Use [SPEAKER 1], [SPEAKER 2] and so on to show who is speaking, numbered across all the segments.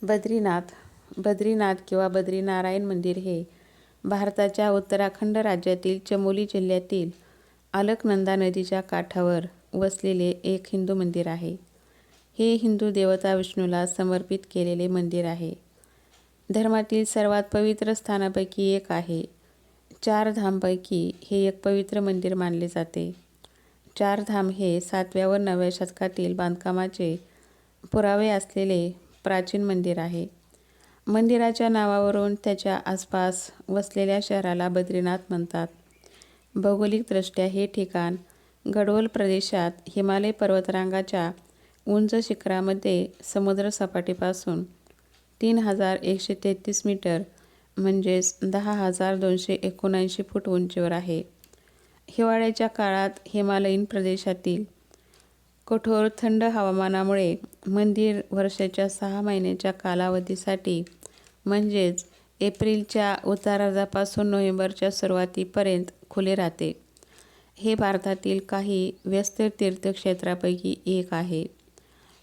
[SPEAKER 1] बद्रीनाथ किंवा बद्रीनारायण मंदिर हे भारताच्या उत्तराखंड राज्यातील चमोली जिल्ह्यातील अलकनंदा नदीच्या काठावर वसलेले एक हिंदू मंदिर आहे. हे हिंदू देवता विष्णूला समर्पित केलेले मंदिर आहे. धर्मातील सर्वात पवित्र स्थानापैकी एक आहे. 4 धामपैकी हे एक पवित्र मंदिर मानले जाते. 4 धाम हे 7व्या व 9व्या शतकातील बांधकामाचे पुरावे असलेले प्राचीन मंदिर आहे. मंदिराच्या नावावरून त्याच्या आसपास वसलेल्या शहराला बद्रीनाथ म्हणतात. भौगोलिकदृष्ट्या हे ठिकाण गढवाल प्रदेशात हिमालय पर्वतरांगाच्या उंच शिखरामध्ये समुद्रसपाटीपासून 3133 मीटर म्हणजेच 10,279 फूट उंचीवर आहे. हिवाळ्याच्या काळात हिमालयीन प्रदेशातील कठोर थंड हवामानामुळे मंदिर वर्षाच्या 6 महिन्याच्या कालावधीसाठी म्हणजेच एप्रिलच्या उत्तरार्धापासून नोव्हेंबरच्या सुरुवातीपर्यंत खुले राहते. हे भारतातील काही व्यस्त तीर्थक्षेत्रापैकी एक आहे.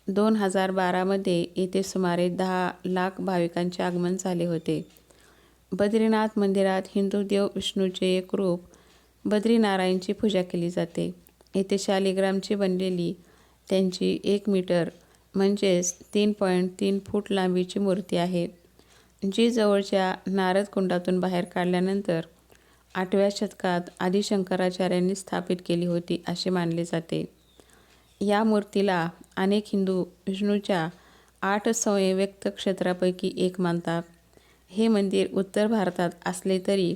[SPEAKER 1] 2012 मध्ये येथे सुमारे 10 लाख भाविकांचे आगमन झाले होते. बद्रीनाथ मंदिरात हिंदू देव विष्णूचे एक रूप बद्रीनारायणची पूजा केली जाते. येथे शालिग्रामची बनलेली त्यांची 1 मीटर म्हणजेच 3.3 फूट लांबीची मूर्ती आहे, जी जवळच्या नारद कुंडातून बाहेर काढल्यानंतर 8व्या शतकात आदी शंकराचार्यांनी स्थापित केली होती असे मानले जाते. या मूर्तीला अनेक हिंदू विष्णूच्या 8 संव्यक्त क्षेत्रापैकी एक मानतात. हे मंदिर उत्तर भारतात असले तरी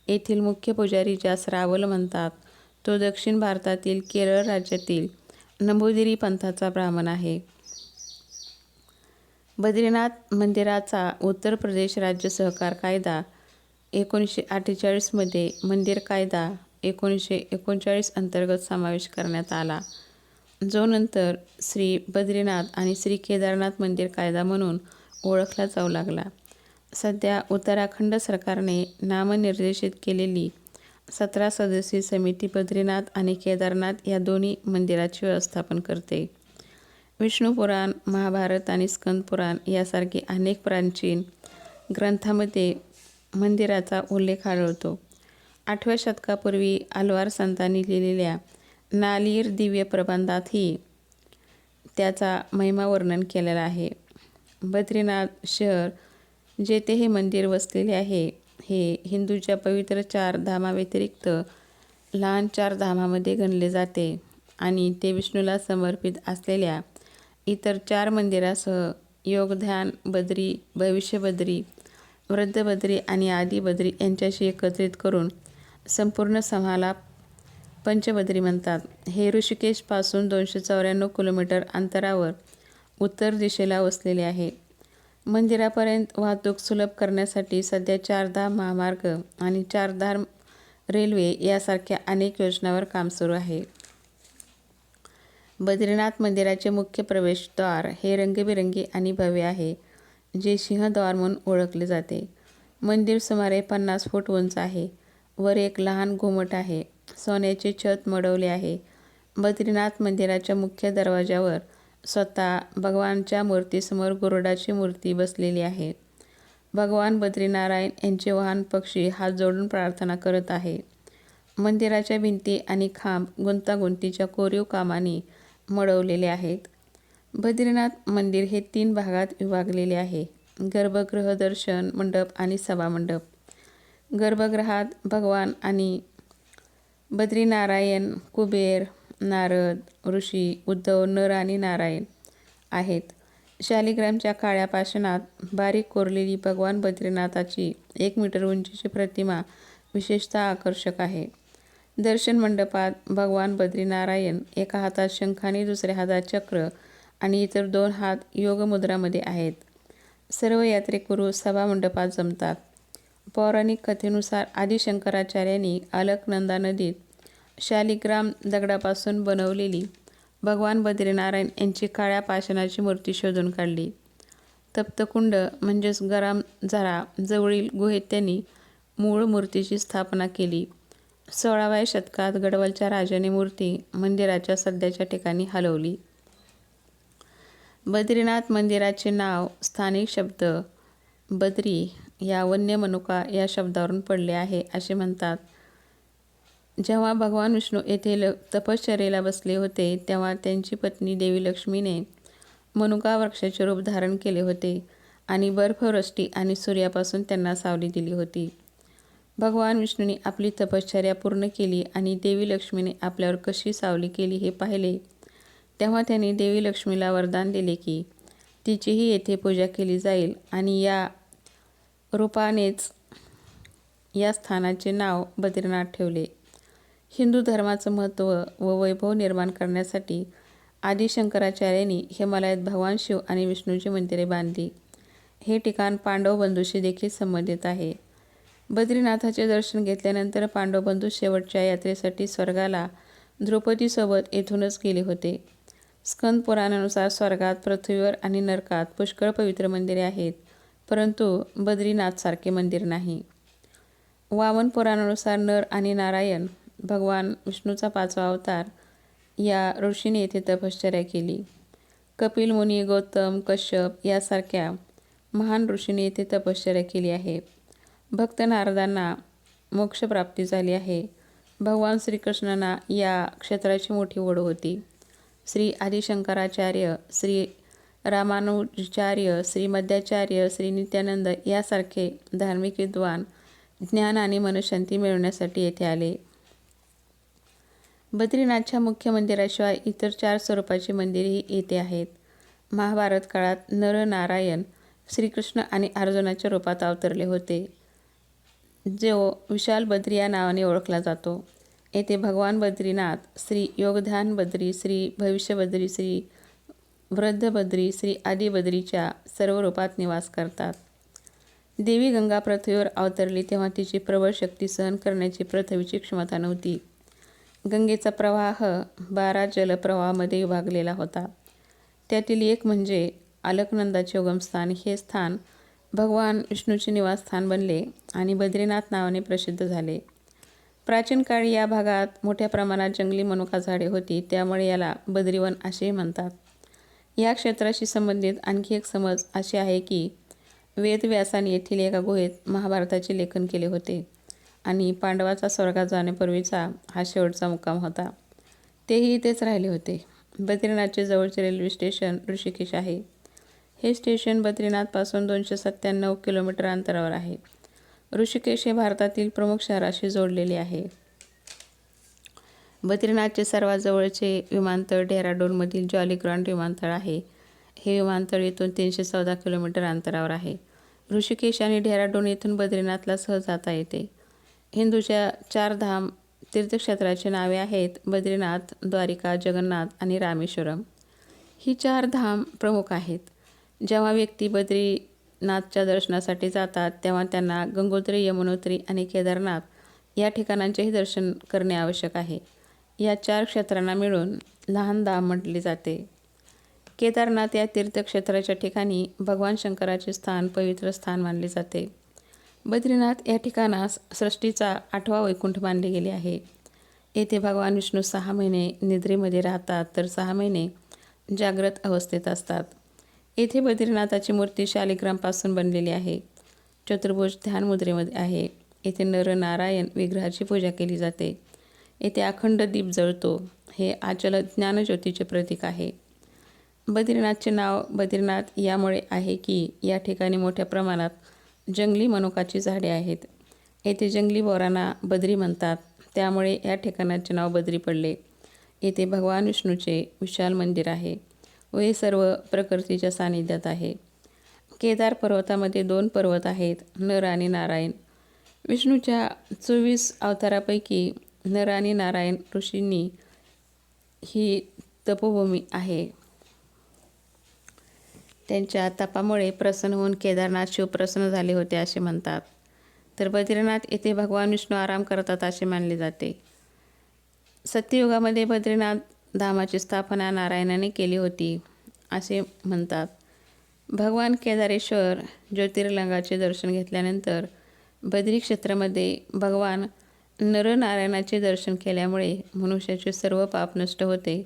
[SPEAKER 1] येथील मुख्य पुजारी ज्यास रावल म्हणतात तो दक्षिण भारतातील केरळ राज्यातील नंबूदिरी पंथाचा ब्राह्मण आहे. बद्रीनाथ मंदिराचा उत्तर प्रदेश राज्य सहकार कायदा 1948 मध्ये मंदिर कायदा 1939 अंतर्गत समावेश करण्यात आला, जो नंतर श्री बद्रीनाथ आणि श्री केदारनाथ मंदिर कायदा म्हणून ओळखला जाऊ लागला. सध्या उत्तराखंड सरकारने नामनिर्देशित केलेली 17 सदस्यीय समिती बद्रीनाथ आणि केदारनाथ या दोन्ही मंदिराचे व्यवस्थापन करते. विष्णू पुराण, महाभारत आणि स्कंद पुराण यासारखे अनेक प्राचीन ग्रंथांमध्ये मंदिराचा उल्लेख आढळतो. 8व्या शतकापूर्वी आल्वार संतांनी लिहिलेल्या नालिर दिव्य प्रबंधातही त्याचा महिमा वर्णन केलेला आहे. बद्रीनाथ शहर जेथे हे मंदिर वसलेले आहे, हे हिंदूच्या पवित्र 4 धामाव्यतिरिक्त लहान 4 धामामध्ये गणले जाते आणि ते विष्णूला समर्पित असलेल्या इतर 4 मंदिरांसह योग, ध्यान बद्री, भविष्य बद्री, वृद्ध बद्री आणि आदी बद्री यांच्याशी एकत्रित करून संपूर्ण समूहाला पंचबद्री म्हणतात. हे ऋषिकेशपासून 294 किलोमीटर अंतरावर उत्तर दिशेला वसलेले आहे. मंदिरापर्यंत वाहतूक सुलभ करण्यासाठी सध्या 4 धाम महामार्ग आणि 4 धाम रेल्वे यासारख्या अनेक योजनांवर काम सुरू आहे. बद्रीनाथ मंदिराचे मुख्य प्रवेशद्वार हे रंगीबेरंगी आणि भव्य आहे, जे सिंहद्वार म्हणून ओळखले जाते. मंदिर सुमारे 50 फूट उंच आहे. वर एक लहान घुमट आहे. सोन्याचे छत मढवले आहे. बद्रीनाथ मंदिराच्या मुख्य दरवाजावर स्वतः भगवानच्या मूर्तीसमोर गरुडाची मूर्ती बसलेली आहे. भगवान बद्रीनारायण यांचे वाहन पक्षी हात जोडून प्रार्थना करत आहे. मंदिराच्या भिंती आणि खांब गुंतागुंतीच्या कोरीव कामाने मढवलेले आहेत. बद्रीनाथ मंदिर हे 3 भागात विभागलेले आहे: गर्भगृह, दर्शन मंडप आणि सभामंडप. गर्भगृहात भगवान आणि बद्रीनारायण, कुबेर, नारद, ऋषी, उद्धव, नर आणि नारायण आहेत. शालिग्रामच्या काळ्या पाषाणात बारीक कोरलेली भगवान बद्रीनाथाची 1 मीटर उंचीची प्रतिमा विशेषतः आकर्षक आहे. दर्शन मंडपात भगवान बद्रीनारायण एका हातात शंख आणि दुसऱ्या हातात चक्र आणि इतर 2 हात योगमुद्रामध्ये आहेत. सर्व यात्रेकरू सभामंडपात जमतात. पौराणिक कथेनुसार आदी शंकराचार्यांनी अलकनंदा नदीत शालिग्राम दगडापासून बनवलेली भगवान बद्रीनारायण यांची काळ्या पाषाणाची मूर्ती शोधून काढली. तप्तकुंड म्हणजेच गरम झरा जवळील गुहेत त्यांनी मूळ मूर्तीची स्थापना केली. 16व्या शतकात गढवालच्या राजाने मूर्ती मंदिराच्या सध्याच्या ठिकाणी हलवली. बद्रीनाथ मंदिराचे नाव स्थानिक शब्द बद्री या वन्य मनुका या शब्दावरून पडले आहे असे म्हणतात. जेव्हा भगवान विष्णू येथे तपश्चर्येला बसले होते तेव्हा त्यांची पत्नी देवी लक्ष्मीने मनुका वृक्षाचे रूप धारण केले होते आणि बर्फवृष्टी आणि सूर्यापासून त्यांना सावली दिली होती. भगवान विष्णूने आपली तपश्चर्या पूर्ण केली आणि देवी लक्ष्मीने आपल्यावर कशी सावली केली हे पाहिले तेव्हा त्यांनी देवी लक्ष्मीला वरदान दिले की तिचीही येथे पूजा केली जाईल आणि या रूपानेच या स्थानाचे नाव बद्रीनाथ ठेवले. हिंदू धर्माचं महत्त्व व वैभव निर्माण करण्यासाठी आदि शंकराचार्यांनी हिमालयात भगवान शिव आणि विष्णूची मंदिरे बांधली. हे ठिकाण पांडव बंधूशी देखील संबंधित आहे. बद्रीनाथाचे दर्शन घेतल्यानंतर पांडव बंधू शेवटच्या यात्रेसाठी स्वर्गाला द्रौपदीसोबत येथूनच गेले होते. स्कंद पुराणानुसार स्वर्गात, पृथ्वीवर आणि नरकात पुष्कळ पवित्र मंदिरे आहेत, परंतु बद्रीनाथसारखे मंदिर नाही. वामन पुराणानुसार नर आणि नारायण भगवान विष्णूचा 5वा अवतार या ऋषीने येथे तपश्चर्या केली. कपिल मुनी, गौतम, कश्यप यासारख्या महान ऋषीने येथे तपश्चर्या केली आहे. भक्त नारदांना मोक्षप्राप्ती झाली आहे. भगवान श्रीकृष्णांना या क्षेत्राची मोठी ओढ होती. श्री आदिशंकराचार्य, श्री रामानुजाचार्य, श्री मध्वाचार्य, श्री नित्यानंद यासारखे धार्मिक विद्वान ज्ञान आणि मनःशांती मिळवण्यासाठी येथे आले. बद्रीनाथच्या मुख्य मंदिराशिवाय इतर 4 स्वरूपाची मंदिरेही येथे आहेत. महाभारत काळात नर-नारायण श्रीकृष्ण आणि अर्जुनाच्या रूपात अवतरले होते, जो विशाल बद्री या नावाने ओळखला जातो. येथे भगवान बद्रीनाथ श्री योगध्यान बद्री, श्री भविष्य बद्री, श्री वृद्ध बद्री, श्री आदि बद्रीच्या सर्व रूपात निवास करतात. देवी गंगा पृथ्वीवर अवतरली तेव्हा तिची प्रबळ शक्ती सहन करण्याची पृथ्वीची क्षमता नव्हती. गंगेचा प्रवाह 12 जलप्रवाहामध्ये विभागलेला होता. त्यातील एक म्हणजे अलकनंदाचे उगमस्थान. हे स्थान भगवान विष्णूचे निवासस्थान बनले आणि बद्रीनाथ नावाने प्रसिद्ध झाले. प्राचीन काळी या भागात मोठ्या प्रमाणात जंगली मनुका झाडे होती, त्यामुळे याला बद्रीवन असेही म्हणतात. या क्षेत्राशी संबंधित आणखी एक समज अशी आहे की वेदव्यासाने येथील एका गुहेत महाभारताचे लेखन केले होते आणि पांडवाचा स्वर्गात जाण्यापूर्वीचा हा शेवटचा मुक्काम होता. तेही इथेच राहिले होते. बद्रीनाथचे जवळचे रेल्वे स्टेशन ऋषिकेश आहे. हे स्टेशन बद्रीनाथपासून 297 किलोमीटर अंतरावर आहे. ऋषिकेश हे भारतातील प्रमुख शहराशी जोडलेले आहे. बद्रीनाथचे सर्वात जवळचे विमानतळ डेहराडूनमधील जॉली ग्रांट विमानतळ आहे. हे विमानतळ येथून 314 किलोमीटर अंतरावर आहे. ऋषिकेश आणि डेहराडून येथून बद्रीनाथला सहज जाता येते. हिंदूच्या 4 धाम तीर्थक्षेत्राची नावे आहेत बद्रीनाथ, द्वारिका, जगन्नाथ आणि रामेश्वरम. ही 4 धाम प्रमुख आहेत. जेव्हा व्यक्ती बद्रीनाथच्या दर्शनासाठी जातात तेव्हा त्यांना गंगोत्री, यमुनोत्री आणि केदारनाथ या ठिकाणांचेही दर्शन करणे आवश्यक आहे. या 4 क्षेत्रांना मिळून लहान धाम म्हटले जाते. केदारनाथ या तीर्थक्षेत्राच्या ठिकाणी भगवान शंकराचे स्थान पवित्र स्थान मानले जाते. बद्रीनाथ या ठिकाणास सृष्टीचा 8वा वैकुंठ मानले गेले आहे. येथे भगवान विष्णू 6 महिने निद्रेमध्ये राहतात तर 6 महिने जाग्रत अवस्थेत असतात. येथे बद्रीनाथाची मूर्ती शालिग्रामपासून बनलेली आहे. चतुर्भुज ध्यान मुद्रेमध्ये आहे. येथे नर-नारायण विग्रहाची पूजा केली जाते. येथे अखंड दीप जळतो. हे आचल ज्ञानज्योतीचे प्रतीक आहे. बद्रीनाथचे नाव बद्रीनाथ यामुळे आहे की या ठिकाणी मोठ्या प्रमाणात जंगली मनुकाची झाडे आहेत. येथे जंगली बोरांना बद्री म्हणतात, त्यामुळे या ठिकाणाचे नाव बद्री पडले. येथे भगवान विष्णूचे विशाल मंदिर आहे व हे सर्व प्रकृतीच्या सानिध्यात आहे. केदार पर्वतामध्ये 2 पर्वत आहेत, नर आणि नारायण. विष्णूच्या 24 अवतारापैकी नर आणि नारायण ऋषींनी ही तपोभूमी आहे. त्यांच्या तपामुळे प्रसन्न होऊन केदारनाथ शिव प्रसन्न झाले होते असे म्हणतात. तर बद्रीनाथ येथे भगवान विष्णू आराम करतात असे मानले जाते. सत्ययुगामध्ये बद्रीनाथ धामाची स्थापना नारायणाने केली होती असे म्हणतात. भगवान केदारेश्वर ज्योतिर्लिंगाचे दर्शन घेतल्यानंतर बद्री क्षेत्रामध्ये भगवान नरनारायणाचे दर्शन केल्यामुळे मनुष्याचे सर्व पाप नष्ट होते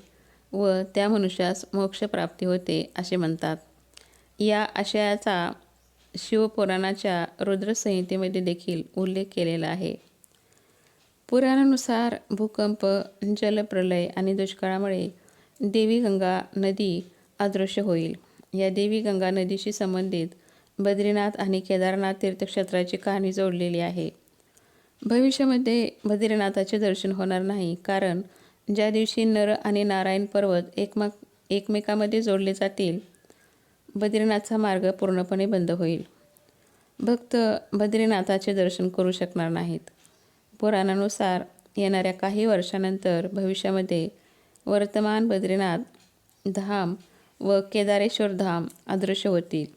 [SPEAKER 1] व त्या मनुष्यास मोक्षप्राप्ती होते असे म्हणतात. या आशयाचा शिवपुराणाच्या रुद्रसंहितेमध्ये देखील उल्लेख केलेला आहे. पुराणानुसार भूकंप, जलप्रलय आणि दुष्काळामुळे देवी गंगा नदी अदृश्य होईल. या देवी गंगा नदीशी संबंधित बद्रीनाथ आणि केदारनाथ तीर्थक्षेत्राची कहाणी जोडलेली आहे. भविष्यामध्ये बद्रीनाथाचे दर्शन होणार नाही, कारण ज्या दिवशी नर आणि नारायण पर्वत एकमेकांमध्ये जोडले जातील, बद्रीनाथचा मार्ग पूर्णपणे बंद होईल. भक्त बद्रीनाथाचे दर्शन करू शकणार नाहीत. पुराणानुसार येणाऱ्या काही वर्षानंतर भविष्यामध्ये वर्तमान बद्रीनाथ धाम व केदारेश्वर धाम अदृश्य होतील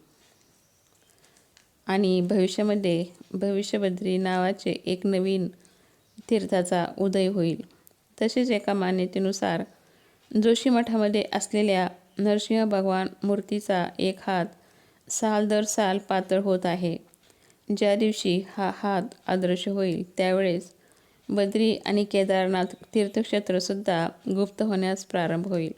[SPEAKER 1] आणि भविष्यामध्ये भविष्यबद्री नावाचे एक नवीन तीर्थाचा उदय होईल. तसेच एका मान्यतेनुसार जोशीमठामध्ये असलेल्या नरसिंह भगवान मूर्तीचा एक हात साल दर साल पातळ होत आहे. ज्या दिवशी हा हात अदृश्य होईल त्यावेळेस बद्री आणि केदारनाथ तीर्थक्षेत्रसुद्धा गुप्त होण्यास प्रारंभ होईल.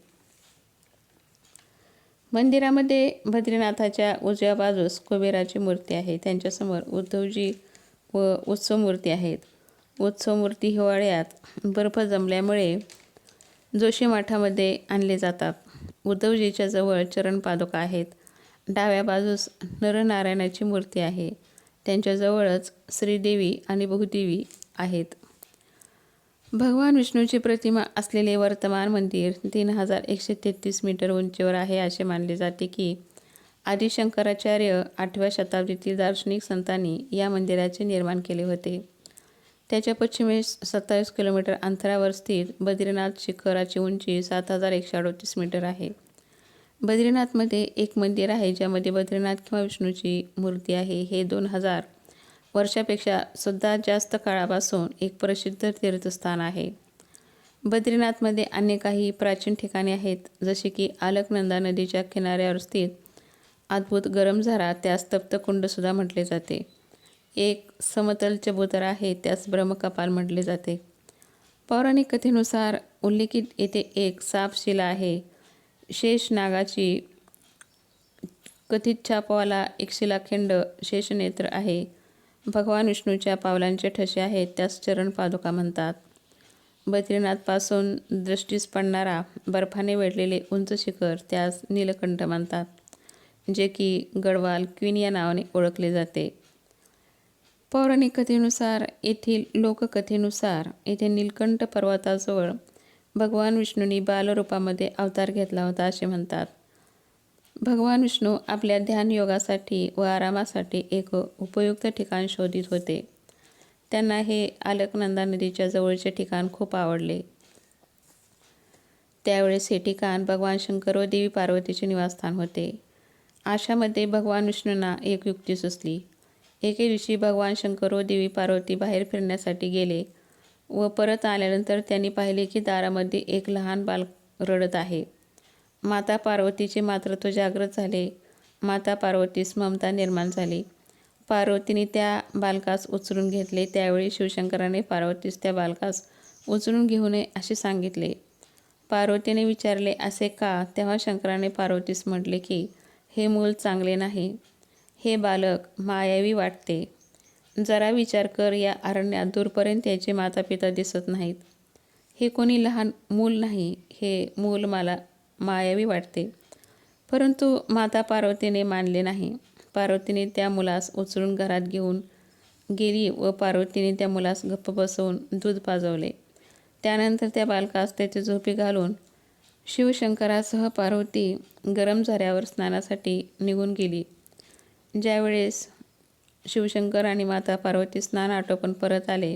[SPEAKER 1] मंदिरामध्ये बद्रीनाथाच्या उजव्या बाजूस कुबेराची मूर्ती आहे. त्यांच्यासमोर उद्धवजी व उत्सव मूर्ती आहेत. उत्सव मूर्ती हिवाळ्यात बर्फ जमल्यामुळे जोशीमठामध्ये आणले जातात. उद्धवजीच्या जवळ चरणपादुका आहेत. डाव्या बाजूस नरनारायणाची मूर्ती आहे. त्यांच्याजवळच श्रीदेवी आणि भूदेवी आहेत. भगवान विष्णूची प्रतिमा असलेले वर्तमान मंदिर 3133 मीटर उंचीवर आहे. असे मानले जाते की आदिशंकराचार्य 8व्या शताब्दीतील दार्शनिक संतांनी या मंदिराचे निर्माण केले होते. त्याच्या पश्चिमेस 27 किलोमीटर अंतरावर स्थित बद्रीनाथ शिखराची उंची 7138 मीटर आहे. बद्रीनाथमध्ये एक मंदिर आहे ज्यामध्ये बद्रीनाथ किंवा विष्णूची मूर्ती आहे. हे 2000 वर्षापेक्षा सुद्धा जास्त काळापासून एक प्रसिद्ध तीर्थस्थान आहे. बद्रीनाथमध्ये अन्य काही प्राचीन ठिकाणे आहेत, जसे की अलकनंदा नदीच्या किनाऱ्यावर स्थित अद्भुत गरम झरा, त्यास तप्तकुंडसुद्धा म्हटले जाते. एक समतल चबुतरा आहे, त्यास ब्रह्मकपाल म्हटले जाते. पौराणिक कथेनुसार उल्लेखित येथे एक सापशिला आहे. शेषनागाची कथित छापवाला एक शिलाखंड शेषनेत्र आहे. भगवान विष्णूच्या पावलांचे ठसे आहेत, त्यास चरणपादुका म्हणतात. बद्रीनाथपासून दृष्टीस पडणारा बर्फाने वेढलेले उंच शिखर, त्यास नीलकंठ म्हणतात, जे की गडवाल क्वीन या नावाने ओळखले जाते. पौराणिक कथेनुसार लोककथेनुसार येथे नीलकंठ पर्वताजवळ भगवान विष्णूंनी बालरूपामध्ये अवतार घेतला होता असे म्हणतात. भगवान विष्णू आपल्या ध्यान योगासाठी व आरामासाठी एक उपयुक्त ठिकाण शोधित होते. त्यांना हे अलकनंदा नदीच्या जवळचे ठिकाण खूप आवडले. त्यावेळेस हे ठिकाण भगवान शंकर व देवी पार्वतीचे निवासस्थान होते. अशामध्ये भगवान विष्णूंना एक युक्ती सुचली. एके दिवशी भगवान शंकर व देवी पार्वती बाहेर फिरण्यासाठी गेले व परत आल्यानंतर त्यांनी पाहिले की दारामध्ये एक लहान बालक रडत आहे. माता पार्वतीचे मातृत्व जागृत झाले. माता पार्वतीस ममता निर्माण झाली. पार्वतीने त्या बालकास उचलून घेतले. त्यावेळी शिवशंकराने पार्वतीस त्या बालकास उचलून घेऊ नये असे सांगितले. पार्वतीने विचारले, असे का? तेव्हा शंकराने पार्वतीस म्हटले की हे मूल चांगले नाही. हे बालक मायावी वाटते. जरा विचार कर, या अरण्यात दूरपर्यंत याचे मातापिता दिसत नाहीत. हे कोणी लहान मूल नाही. हे मूल मला मायावी वाटते. परंतु माता पार्वतीने मानले नाही. पार्वतीने त्या मुलास उचलून घरात घेऊन गेली व पार्वतीने त्या मुलास गप्प बसवून दूध पाजवले. त्यानंतर त्या बालकास त्याचे झोपी घालून शिवशंकरासह पार्वती गरम झऱ्यावर स्नानासाठी निघून गेली. ज्यावेळेस शिवशंकर आणि माता पार्वती स्नान आटोपून परत आले,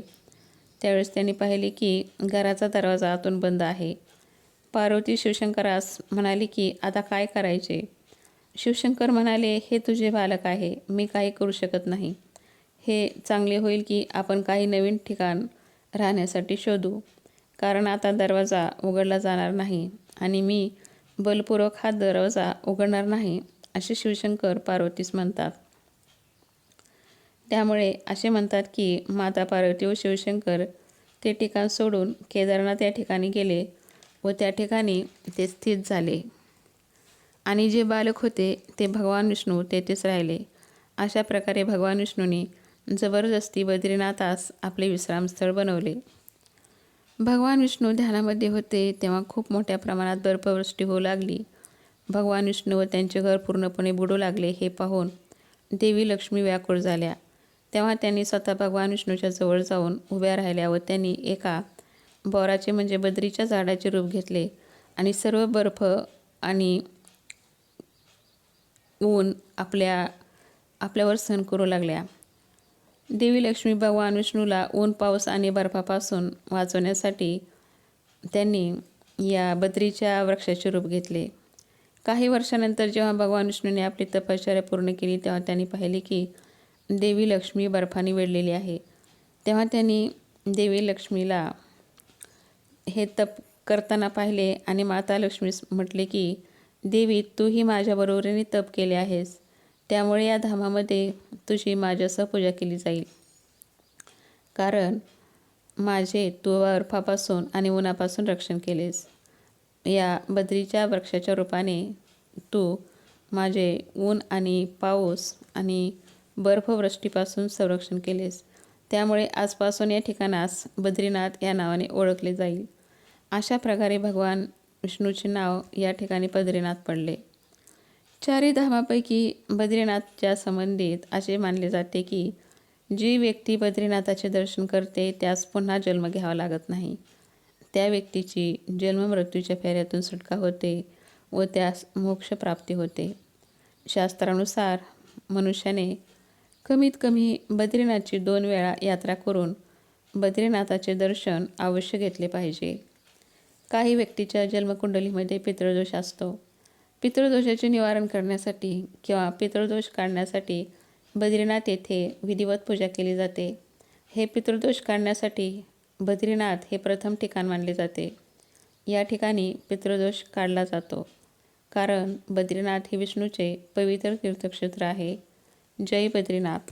[SPEAKER 1] त्यावेळेस त्यांनी पाहिले की घराचा दरवाजा आतून बंद आहे. पार्वती शिवशंकरास म्हणाली की आता काय करायचे? शिवशंकर म्हणाले, हे तुझे बालक आहे. मी काही करू शकत नाही. हे चांगले होईल की आपण काही नवीन ठिकाण राहण्यासाठी शोधू, कारण आता दरवाजा उघडला जाणार नाही आणि मी बलपूर्वक हा दरवाजा उघडणार नाही असे शिवशंकर पार्वतीस म्हणतात. त्यामुळे असे म्हणतात की माता पार्वती व शिवशंकर ते ठिकाण सोडून केदारनाथ या ठिकाणी गेले व त्या ठिकाणी ते स्थित झाले आणि जे बालक होते ते भगवान विष्णू तेथेच राहिले. अशा प्रकारे भगवान विष्णूंनी जबरदस्ती बद्रीनाथास आपले विश्रामस्थळ बनवले. भगवान विष्णू ध्यानामध्ये होते तेव्हा खूप मोठ्या प्रमाणात बर्फवृष्टी होऊ लागली. भगवान विष्णू व त्यांचे घर पूर्णपणे बुडू लागले हे पाहून देवी लक्ष्मी व्याकुळ झाल्या. तेव्हा त्यांनी स्वतः भगवान विष्णूच्या जवळ जाऊन उभ्या राहिल्या व त्यांनी एका बोराचे म्हणजे बद्रीच्या झाडाचे रूप घेतले आणि सर्व बर्फ आणि ऊन आपल्यावर सहन करू लागल्या. देवी लक्ष्मी भगवान विष्णूला ऊन, पाऊस आणि बर्फापासून वाचवण्यासाठी त्यांनी या बद्रीच्या वृक्षाचे रूप घेतले. काही वर्षानंतर जेव्हा भगवान विष्णूने आपली तपश्चर्या पूर्ण केली तेव्हा त्यांनी पाहिले की देवी लक्ष्मी बर्फाने वेढलेली आहे. तेव्हा त्यांनी देवी लक्ष्मीला हे तप करताना पाहिले आणि माता लक्ष्मीस म्हटले की देवी, तूही माझ्याबरोबरीने तप केले आहेस, त्यामुळे या धामामध्ये तुझी माझ्यासह पूजा केली जाईल. कारण माझे तू बर्फापासून आणि उन्हापासून रक्षण केलेस. या बद्रीच्या वृक्षाच्या रूपाने तू माझे ऊन आणि पाऊस आणि बर्फवृष्टीपासून संरक्षण केलेस. त्यामुळे आजपासून या ठिकाणास बद्रीनाथ या नावाने ओळखले जाईल. अशा प्रकारे भगवान विष्णूचे नाव या ठिकाणी बद्रीनाथ पडले. चारी धामापैकी बद्रीनाथच्या संबंधित असे मानले जाते की जी व्यक्ती बद्रीनाथाचे दर्शन करते त्यास पुन्हा जन्म घ्यावा लागत नाही. त्या व्यक्तीची जन्ममृत्यूच्या फेऱ्यातून सुटका होते व त्यास मोक्षप्राप्ती होते. शास्त्रानुसार मनुष्याने कमीत कमी बद्रीनाथची 2 वेळा यात्रा करून बद्रीनाथाचे दर्शन अवश्य घेतले पाहिजे. काही व्यक्तीच्या जन्मकुंडलीमध्ये पितृदोष असतो. पितृदोषाचे निवारण करण्यासाठी किंवा पितृदोष काढण्यासाठी बद्रीनाथ येथे विधिवत पूजा केली जाते. हे पितृदोष काढण्यासाठी बद्रीनाथ हे प्रथम ठिकाण मानले जाते. या ठिकाणी पितृदोष काढला जातो कारण बद्रीनाथ हे विष्णूचे पवित्र तीर्थक्षेत्र आहे. जय बद्रीनाथ.